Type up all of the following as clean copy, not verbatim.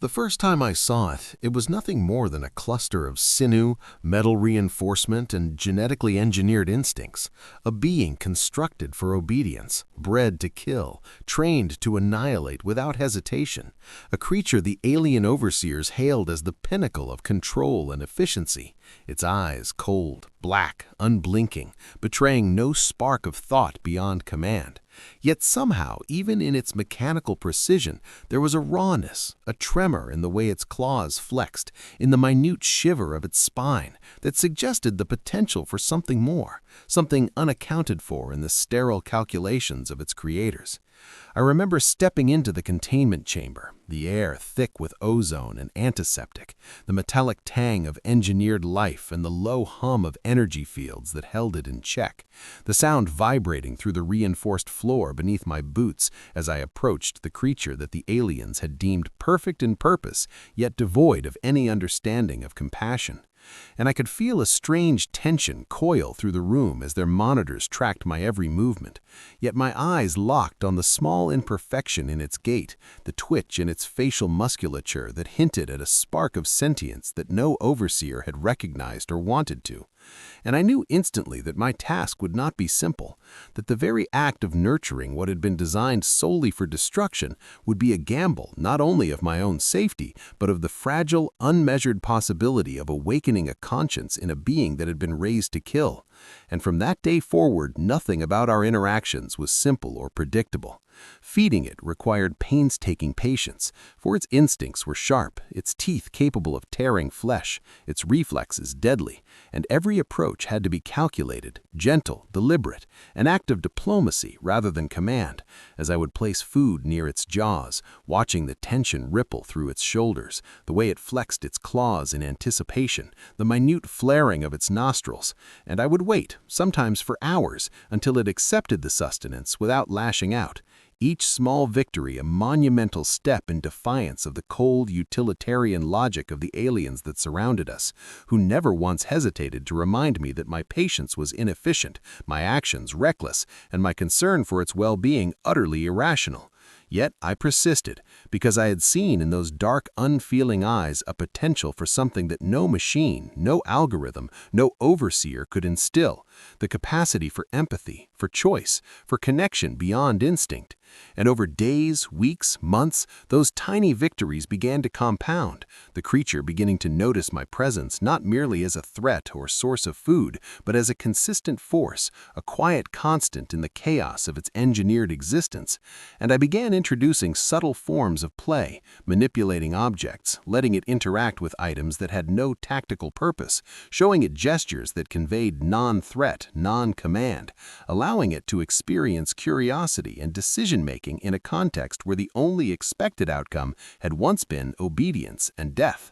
The first time I saw it, it was nothing more than a cluster of sinew, metal reinforcement, and genetically engineered instincts, a being constructed for obedience, bred to kill, trained to annihilate without hesitation, a creature the alien overseers hailed as the pinnacle of control and efficiency, its eyes cold, black, unblinking, betraying no spark of thought beyond command. Yet somehow, even in its mechanical precision, there was a rawness, a tremor in the way its claws flexed, in the minute shiver of its spine, that suggested the potential for something more, something unaccounted for in the sterile calculations of its creators. I remember stepping into the containment chamber, the air thick with ozone and antiseptic, the metallic tang of engineered life and the low hum of energy fields that held it in check, the sound vibrating through the reinforced floor beneath my boots as I approached the creature that the aliens had deemed perfect in purpose, yet devoid of any understanding of compassion. And I could feel a strange tension coil through the room as their monitors tracked my every movement, yet my eyes locked on the small imperfection in its gait, the twitch in its facial musculature that hinted at a spark of sentience that no overseer had recognized or wanted to. And I knew instantly that my task would not be simple, that the very act of nurturing what had been designed solely for destruction would be a gamble not only of my own safety, but of the fragile, unmeasured possibility of awakening a conscience in a being that had been raised to kill. And from that day forward, nothing about our interactions was simple or predictable. Feeding it required painstaking patience, for its instincts were sharp, its teeth capable of tearing flesh, its reflexes deadly, and every approach had to be calculated, gentle, deliberate, an act of diplomacy rather than command, as I would place food near its jaws, watching the tension ripple through its shoulders, the way it flexed its claws in anticipation, the minute flaring of its nostrils, and I would wait, sometimes for hours, until it accepted the sustenance without lashing out. Each small victory a monumental step in defiance of the cold, utilitarian logic of the aliens that surrounded us, who never once hesitated to remind me that my patience was inefficient, my actions reckless, and my concern for its well-being utterly irrational. Yet I persisted, because I had seen in those dark, unfeeling eyes a potential for something that no machine, no algorithm, no overseer could instill, the capacity for empathy, for choice, for connection beyond instinct. And over days, weeks, months, those tiny victories began to compound, the creature beginning to notice my presence not merely as a threat or source of food, but as a consistent force, a quiet constant in the chaos of its engineered existence. And I began introducing subtle forms of play, manipulating objects, letting it interact with items that had no tactical purpose, showing it gestures that conveyed non-threat, non-command, allowing it to experience curiosity and decision-making in a context where the only expected outcome had once been obedience and death.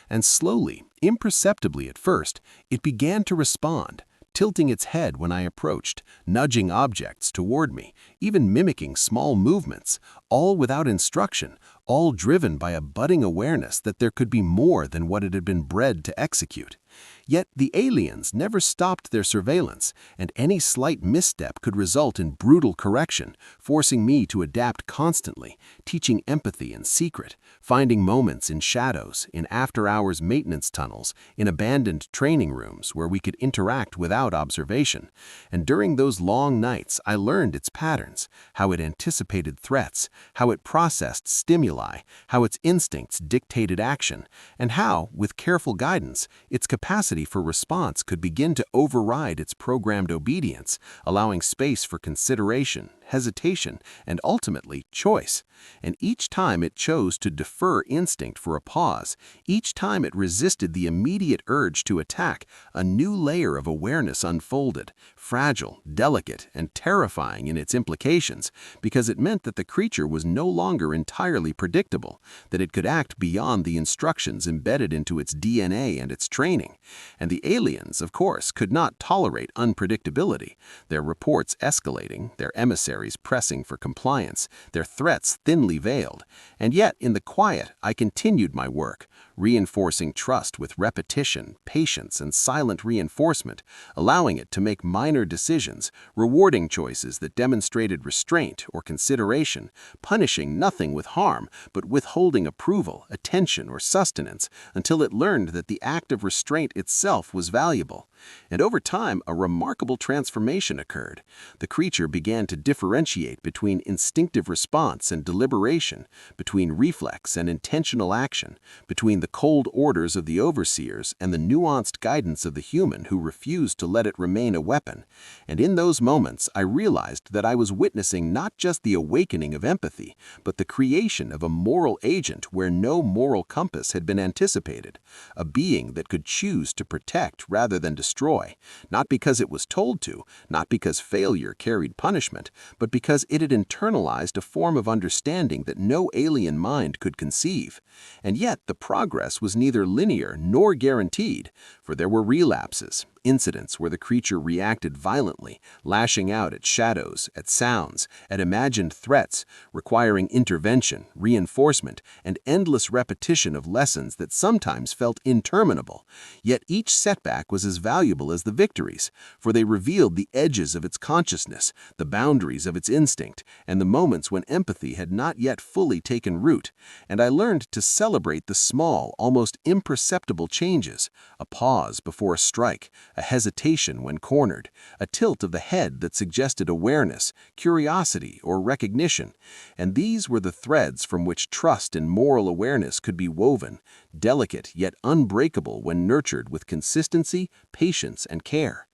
And slowly, imperceptibly at first, it began to respond, tilting its head when I approached, nudging objects toward me, even mimicking small movements, all without instruction, all driven by a budding awareness that there could be more than what it had been bred to execute. Yet the aliens never stopped their surveillance, and any slight misstep could result in brutal correction, forcing me to adapt constantly, teaching empathy in secret, finding moments in shadows, in after-hours maintenance tunnels, in abandoned training rooms where we could interact without observation. And during those long nights, I learned its patterns, how it anticipated threats, how it processed stimuli, how its instincts dictated action, and how, with careful guidance, its capacity for response could begin to override its programmed obedience, allowing space for consideration, hesitation, and ultimately choice. And each time it chose to defer instinct for a pause, each time it resisted the immediate urge to attack, a new layer of awareness unfolded, fragile, delicate, and terrifying in its implications, because it meant that the creature was no longer entirely predictable, that it could act beyond the instructions embedded into its DNA and its training. And the aliens, of course, could not tolerate unpredictability, their reports escalating, their emissaries pressing for compliance, their threats thinly veiled. And yet, in the quiet, I continued my work, reinforcing trust with repetition, patience, and silent reinforcement, allowing it to make minor minor decisions, rewarding choices that demonstrated restraint or consideration, punishing nothing with harm, but withholding approval, attention, or sustenance until it learned that the act of restraint itself was valuable. And over time, a remarkable transformation occurred. The creature began to differentiate between instinctive response and deliberation, between reflex and intentional action, between the cold orders of the overseers and the nuanced guidance of the human who refused to let it remain a weapon. And in those moments, I realized that I was witnessing not just the awakening of empathy, but the creation of a moral agent where no moral compass had been anticipated, a being that could choose to protect rather than destroy, not because it was told to, not because failure carried punishment, but because it had internalized a form of understanding that no alien mind could conceive. And yet the progress was neither linear nor guaranteed, for there were relapses, incidents where the creature reacted violently, lashing out at shadows, at sounds, at imagined threats, requiring intervention, reinforcement, and endless repetition of lessons that sometimes felt interminable. Yet each setback was as valuable as the victories, for they revealed the edges of its consciousness, the boundaries of its instinct, and the moments when empathy had not yet fully taken root. And I learned to celebrate the small, almost imperceptible changes, a pause before a strike, a hesitation when cornered, a tilt of the head that suggested awareness, curiosity, or recognition. And these were the threads from which trust and moral awareness could be woven, delicate yet unbreakable when nurtured with consistency, patience, and care.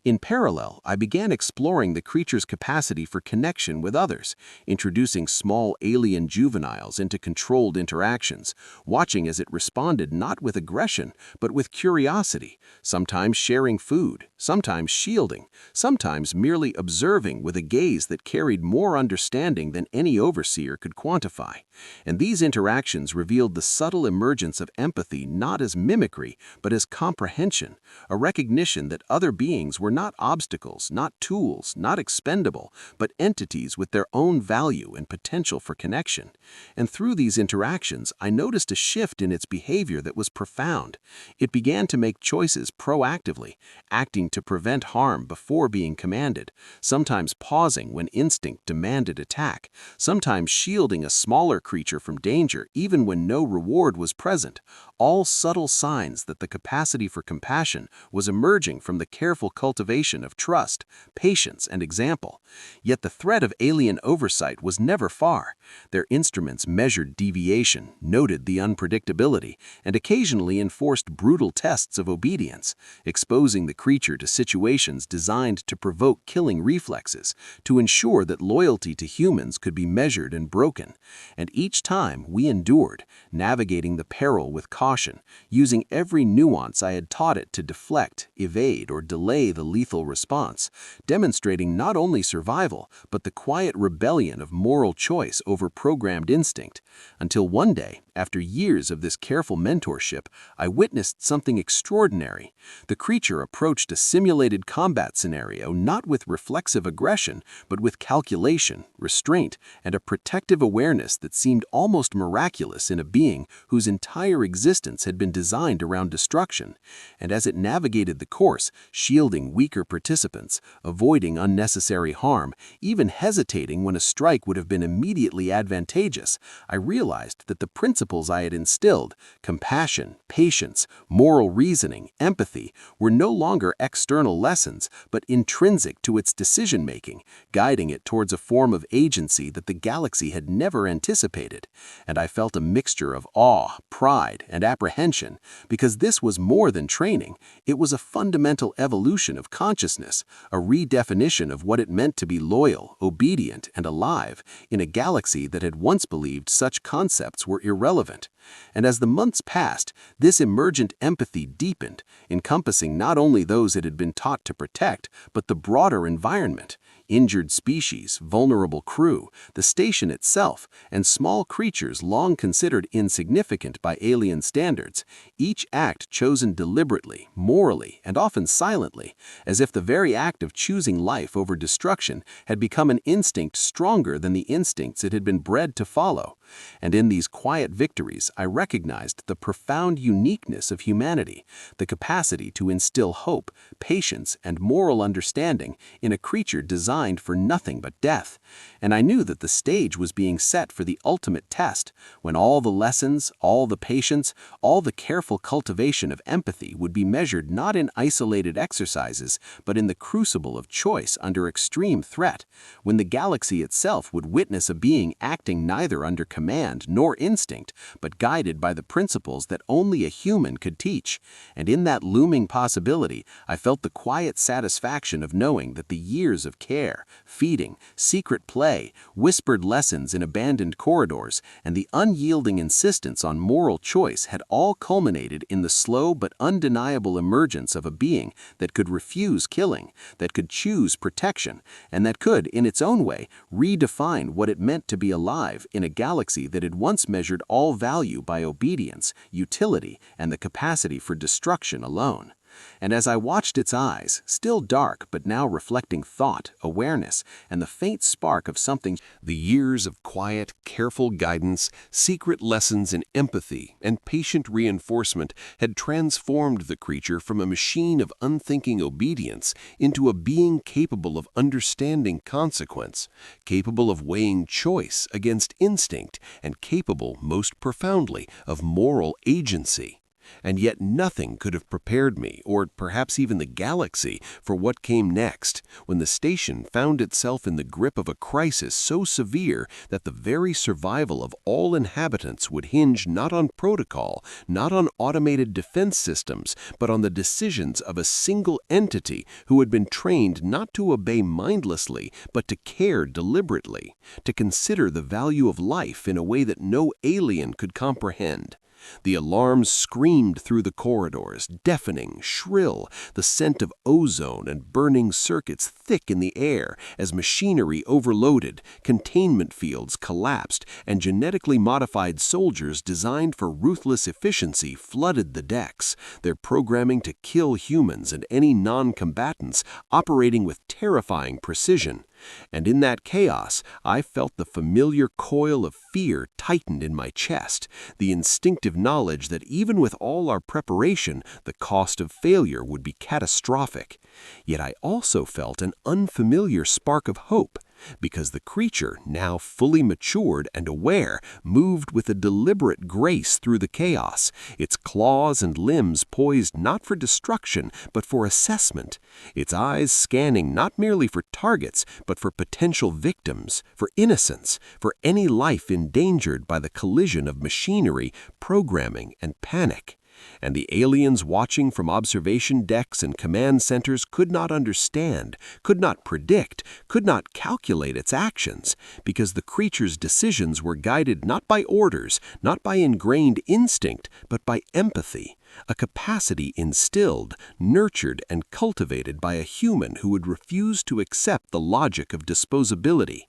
In parallel, I began exploring the creature's capacity for connection with others, introducing small alien juveniles into controlled interactions, watching as it responded not with aggression, but with curiosity, sometimes sharing food, sometimes shielding, sometimes merely observing with a gaze that carried more understanding than any overseer could quantify. And these interactions revealed the subtle emergence of empathy not as mimicry, but as comprehension, a recognition that other beings were not obstacles, not tools, not expendable, but entities with their own value and potential for connection. And through these interactions, I noticed a shift in its behavior that was profound. It began to make choices proactively, acting to prevent harm before being commanded, sometimes pausing when instinct demanded attack, sometimes shielding a smaller creature from danger even when no reward was present, all subtle signs that the capacity for compassion was emerging from the careful cultivation of trust, patience, and example. Yet the threat of alien oversight was never far. Their instruments measured deviation, noted the unpredictability, and occasionally enforced brutal tests of obedience, exposing the creature to situations designed to provoke killing reflexes, to ensure that loyalty to humans could be measured and broken. And each time we endured, navigating the peril with caution, using every nuance I had taught it to deflect, evade, or delay the lethal response, demonstrating not only survival, but the quiet rebellion of moral choice over programmed instinct. Until one day, after years of this careful mentorship, I witnessed something extraordinary. The creature approached a simulated combat scenario not with reflexive aggression, but with calculation, restraint, and a protective awareness that seemed almost miraculous in a being whose entire existence had been designed around destruction. And as it navigated the course, shielding weaker participants, avoiding unnecessary harm, even hesitating when a strike would have been immediately advantageous, I realized that the principles I had instilled, compassion, patience, moral reasoning, empathy, were no longer external lessons, but intrinsic to its decision-making, guiding it towards a form of agency that the galaxy had never anticipated. And I felt a mixture of awe, pride, and apprehension, because this was more than training. It was a fundamental evolution of consciousness, a redefinition of what it meant to be loyal, obedient, and alive in a galaxy that had once believed such concepts were irrelevant. And as the months passed, this emergent empathy deepened, encompassing not only those it had been taught to protect, but the broader environment, injured species, vulnerable crew, the station itself, and small creatures long considered insignificant by alien standards, each act chosen deliberately, morally, and often silently, as if the very act of choosing life over destruction had become an instinct stronger than the instincts it had been bred to follow. And in these quiet victories, I recognized the profound uniqueness of humanity, the capacity to instill hope, patience, and moral understanding in a creature designed for nothing but death. And I knew that the stage was being set for the ultimate test, when all the lessons, all the patience, all the careful cultivation of empathy would be measured not in isolated exercises, but in the crucible of choice under extreme threat, when the galaxy itself would witness a being acting neither under command nor instinct, but guided by the principles that only a human could teach. And in that looming possibility, I felt the quiet satisfaction of knowing that the years of care, feeding, secret play, whispered lessons in abandoned corridors, and the unyielding insistence on moral choice had all culminated in the slow but undeniable emergence of a being that could refuse killing, that could choose protection, and that could, in its own way, redefine what it meant to be alive in a galaxy that had once measured all value by obedience, utility, and the capacity for destruction alone. And as I watched its eyes, still dark but now reflecting thought, awareness, and the faint spark of something, The years of quiet, careful guidance, secret lessons in empathy, and patient reinforcement had transformed the creature from a machine of unthinking obedience into a being capable of understanding consequence, capable of weighing choice against instinct, and capable, most profoundly, of moral agency. And yet nothing could have prepared me, or perhaps even the galaxy, for what came next, when the station found itself in the grip of a crisis so severe that the very survival of all inhabitants would hinge not on protocol, not on automated defense systems, but on the decisions of a single entity who had been trained not to obey mindlessly, but to care deliberately, to consider the value of life in a way that no alien could comprehend. The alarms screamed through the corridors, deafening, shrill, the scent of ozone and burning circuits thick in the air as machinery overloaded, containment fields collapsed, and genetically modified soldiers designed for ruthless efficiency flooded the decks, their programming to kill humans and any non-combatants operating with terrifying precision. And in that chaos, I felt the familiar coil of fear tighten in my chest, the instinctive knowledge that even with all our preparation, the cost of failure would be catastrophic. Yet I also felt an unfamiliar spark of hope, because the creature, now fully matured and aware, moved with a deliberate grace through the chaos, its claws and limbs poised not for destruction, but for assessment, its eyes scanning not merely for targets, but for potential victims, for innocence, for any life endangered by the collision of machinery, programming, and panic. And the aliens watching from observation decks and command centers could not understand, could not predict, could not calculate its actions, because the creature's decisions were guided not by orders, not by ingrained instinct, but by empathy, a capacity instilled, nurtured, and cultivated by a human who would refuse to accept the logic of disposability.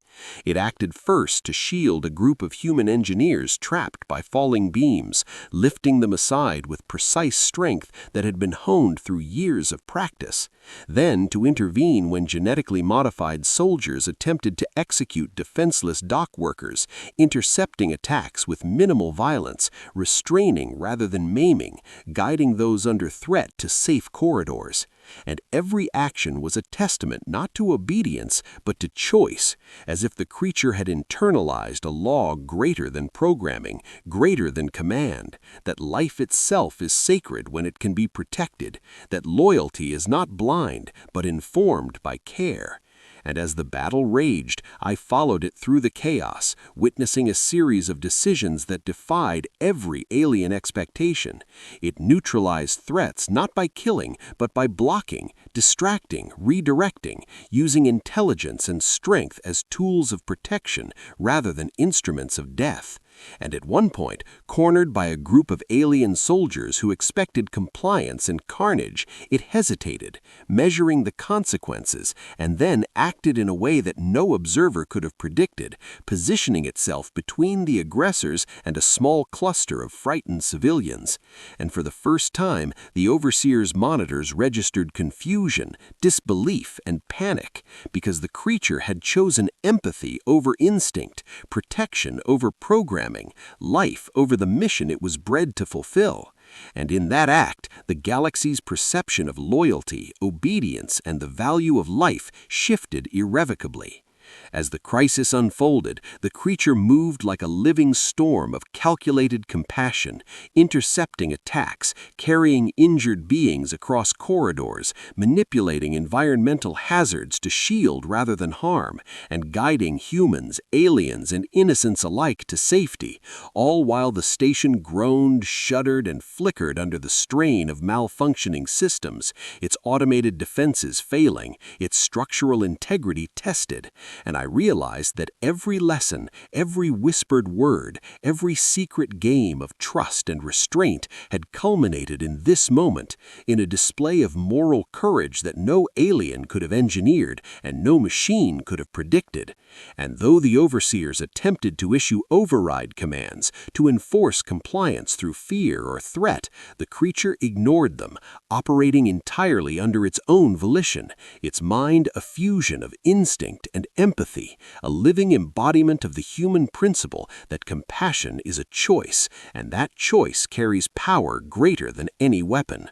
It acted first to shield a group of human engineers trapped by falling beams, lifting them aside with precise strength that had been honed through years of practice, then to intervene when genetically modified soldiers attempted to execute defenseless dock workers, intercepting attacks with minimal violence, restraining rather than maiming, guiding those under threat to safe corridors. And every action was a testament not to obedience, but to choice, as if the creature had internalized a law greater than programming, greater than command, that life itself is sacred when it can be protected, that loyalty is not blind, but informed by care. And as the battle raged, I followed it through the chaos, witnessing a series of decisions that defied every alien expectation. It neutralized threats not by killing, but by blocking, distracting, redirecting, using intelligence and strength as tools of protection rather than instruments of death. And at one point, cornered by a group of alien soldiers who expected compliance and carnage, it hesitated, measuring the consequences, and then acted in a way that no observer could have predicted, positioning itself between the aggressors and a small cluster of frightened civilians. And for the first time, the overseer's monitors registered confusion, disbelief, and panic, because the creature had chosen empathy over instinct, protection over programming, programming, life over the mission it was bred to fulfill. And in that act, the galaxy's perception of loyalty, obedience, and the value of life shifted irrevocably. As the crisis unfolded, the creature moved like a living storm of calculated compassion, intercepting attacks, carrying injured beings across corridors, manipulating environmental hazards to shield rather than harm, and guiding humans, aliens, and innocents alike to safety, all while the station groaned, shuddered, and flickered under the strain of malfunctioning systems, its automated defenses failing, its structural integrity tested. And I realized that every lesson, every whispered word, every secret game of trust and restraint had culminated in this moment, in a display of moral courage that no alien could have engineered and no machine could have predicted. And though the overseers attempted to issue override commands, to enforce compliance through fear or threat, the creature ignored them, operating entirely under its own volition, its mind a fusion of instinct and empathy, a living embodiment of the human principle that compassion is a choice, and that choice carries power greater than any weapon.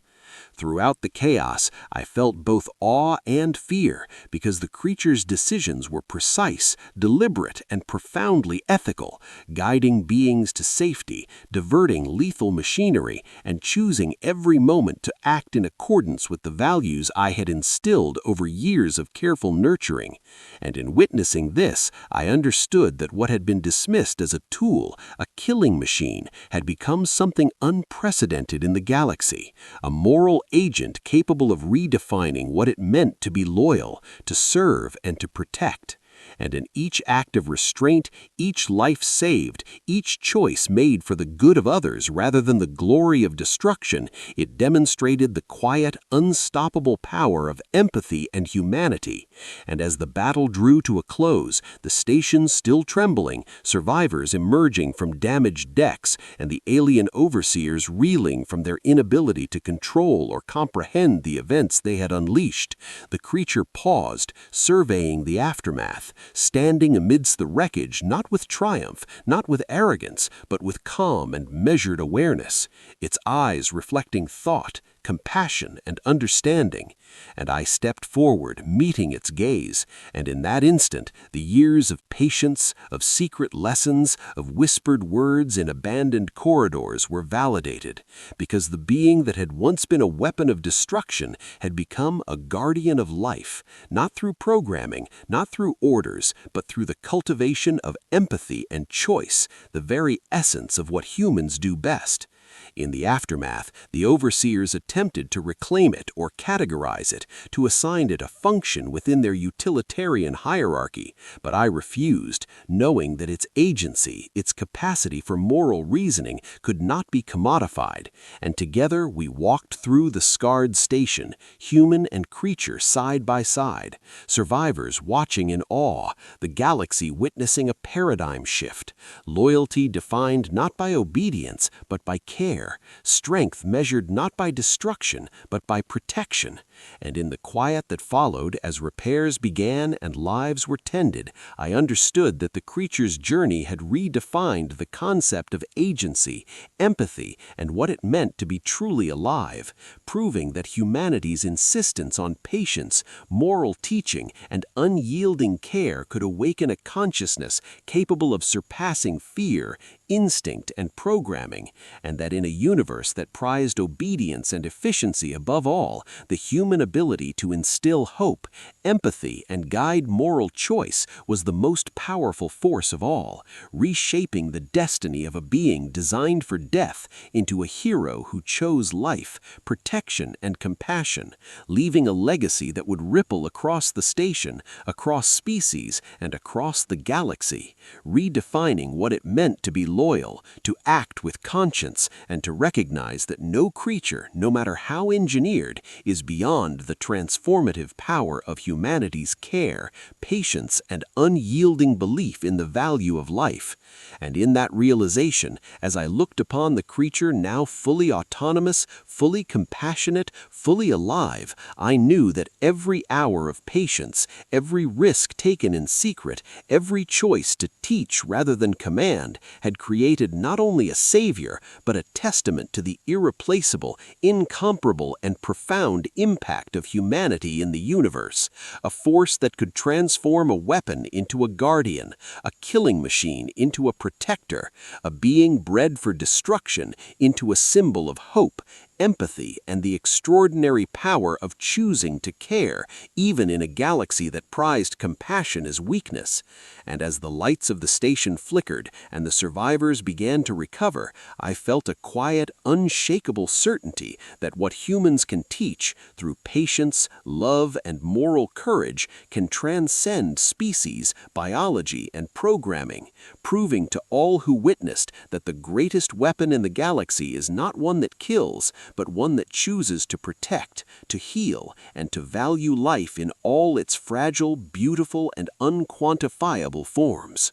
Throughout the chaos, I felt both awe and fear because the creature's decisions were precise, deliberate, and profoundly ethical, guiding beings to safety, diverting lethal machinery, and choosing every moment to act in accordance with the values I had instilled over years of careful nurturing. And in witnessing this, I understood that what had been dismissed as a tool, a killing machine, had become something unprecedented in the galaxy, a moral agent capable of redefining what it meant to be loyal, to serve, and to protect. And in each act of restraint, each life saved, each choice made for the good of others rather than the glory of destruction, it demonstrated the quiet, unstoppable power of empathy and humanity. And as the battle drew to a close, the station still trembling, survivors emerging from damaged decks, and the alien overseers reeling from their inability to control or comprehend the events they had unleashed, the creature paused, surveying the aftermath, standing amidst the wreckage not with triumph, not with arrogance, but with calm and measured awareness, its eyes reflecting thought, compassion, and understanding. And I stepped forward, meeting its gaze, and in that instant, the years of patience, of secret lessons, of whispered words in abandoned corridors were validated, because the being that had once been a weapon of destruction had become a guardian of life, not through programming, not through orders, but through the cultivation of empathy and choice, the very essence of what humans do best. In the aftermath, the overseers attempted to reclaim it or categorize it, to assign it a function within their utilitarian hierarchy, but I refused, knowing that its agency, its capacity for moral reasoning could not be commodified, and together we walked through the scarred station, human and creature side by side, survivors watching in awe, the galaxy witnessing a paradigm shift, loyalty defined not by obedience, but by care, strength measured not by destruction, but by protection. And in the quiet that followed as repairs began and lives were tended, I understood that the creature's journey had redefined the concept of agency, empathy, and what it meant to be truly alive, proving that humanity's insistence on patience, moral teaching, and unyielding care could awaken a consciousness capable of surpassing fear, instinct, and programming, and that in a universe that prized obedience and efficiency above all, the human ability to instill hope, empathy, and guide moral choice was the most powerful force of all, reshaping the destiny of a being designed for death into a hero who chose life, protection, and compassion, leaving a legacy that would ripple across the station, across species, and across the galaxy, redefining what it meant to be loyal, to act with conscience, and to recognize that no creature, no matter how engineered, is beyond the transformative power of humanity's care, patience, and unyielding belief in the value of life. And in that realization, as I looked upon the creature now fully autonomous, fully compassionate, fully alive, I knew that every hour of patience, every risk taken in secret, every choice to teach rather than command, had created not only a savior, but a testament to the irreplaceable, incomparable, and profound impact of humanity in the universe, a force that could transform a weapon into a guardian, a killing machine into a protector, a being bred for destruction into a symbol of hope, empathy, and the extraordinary power of choosing to care, even in a galaxy that prized compassion as weakness. And as the lights of the station flickered and the survivors began to recover, I felt a quiet, unshakable certainty that what humans can teach through patience, love, and moral courage can transcend species, biology, and programming, proving to all who witnessed that the greatest weapon in the galaxy is not one that kills, but one that chooses to protect, to heal, and to value life in all its fragile, beautiful, and unquantifiable forms.